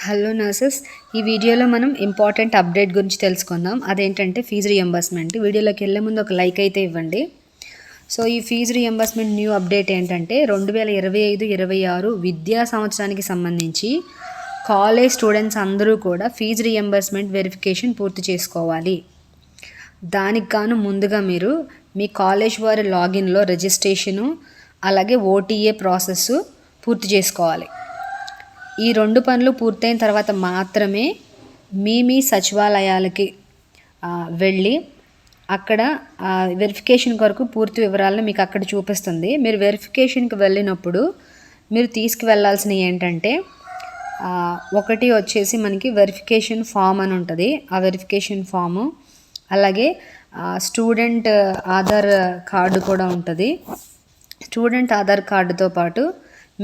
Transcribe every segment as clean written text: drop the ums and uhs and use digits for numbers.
Hello nurses, ఈ వీడియోలో మనం ఇంపార్టెంట్ అప్డేట్ గురించి తెలుసుకుందాం. అదేంటంటే ఫీజు రియంబర్స్మెంట్. వీడియోలోకి వెళ్ళే ముందు ఒక లైక్ అయితే ఇవ్వండి. సో ఈ ఫీజు రియంబర్స్మెంట్ న్యూ అప్డేట్ ఏంటంటే 2025-26 విద్యా సంవత్సరానికి సంబంధించి కాలేజ్ స్టూడెంట్స్ అందరూ కూడా ఫీజు రియంబర్స్మెంట్ వెరిఫికేషన్ పూర్తి చేసుకోవాలి. దానికి గాను ముందుగా మీరు మీ కాలేజ్ వారి లాగిన్లో రిజిస్ట్రేషను అలాగే ఓటీఏ ప్రాసెస్ పూర్తి చేసుకోవాలి. ఈ 2 పనులు పూర్తయిన తర్వాత మాత్రమే మీ సచివాలయాలకి వెళ్ళి అక్కడ వెరిఫికేషన్ కొరకు పూర్తి వివరాలను మీకు అక్కడ చూపిస్తుంది. మీరు వెరిఫికేషన్కి వెళ్ళినప్పుడు మీరు తీసుకువెళ్ళాల్సినవి ఏంటంటే ఒకటి వచ్చేసి మనకి వెరిఫికేషన్ ఫామ్ అని ఉంటుంది. ఆ వెరిఫికేషన్ ఫాము అలాగే స్టూడెంట్ ఆధార్ కార్డు కూడా ఉంటుంది. స్టూడెంట్ ఆధార్ కార్డుతో పాటు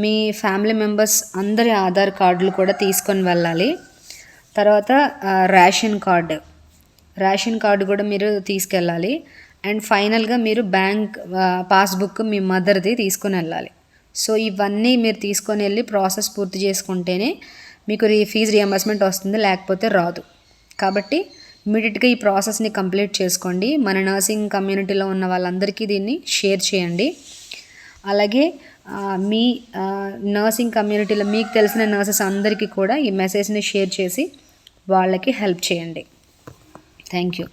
మీ ఫ్యామిలీ మెంబర్స్ అందరి ఆధార్ కార్డులు కూడా తీసుకొని వెళ్ళాలి. తర్వాత రేషన్ కార్డు కూడా మీరు తీసుకెళ్ళాలి. అండ్ ఫైనల్గా మీరు బ్యాంక్ పాస్బుక్ మీ మదర్ది తీసుకొని వెళ్ళాలి. సో ఇవన్నీ మీరు తీసుకొని వెళ్ళి ప్రాసెస్ పూర్తి చేసుకుంటేనే మీకు ఫీజు రియంబర్స్మెంట్ వస్తుంది, లేకపోతే రాదు. కాబట్టి ఇమీడియట్గా ఈ ప్రాసెస్ని కంప్లీట్ చేసుకోండి. మన నర్సింగ్ కమ్యూనిటీలో ఉన్న వాళ్ళందరికీ దీన్ని షేర్ చేయండి. అలాగే మీ నర్సింగ్ కమ్యూనిటీలో మీకు తెలిసిన నర్సెస్ అందరికీ కూడా ఈ మెసేజ్ని షేర్ చేసి వాళ్ళకి హెల్ప్ చేయండి. Thank you.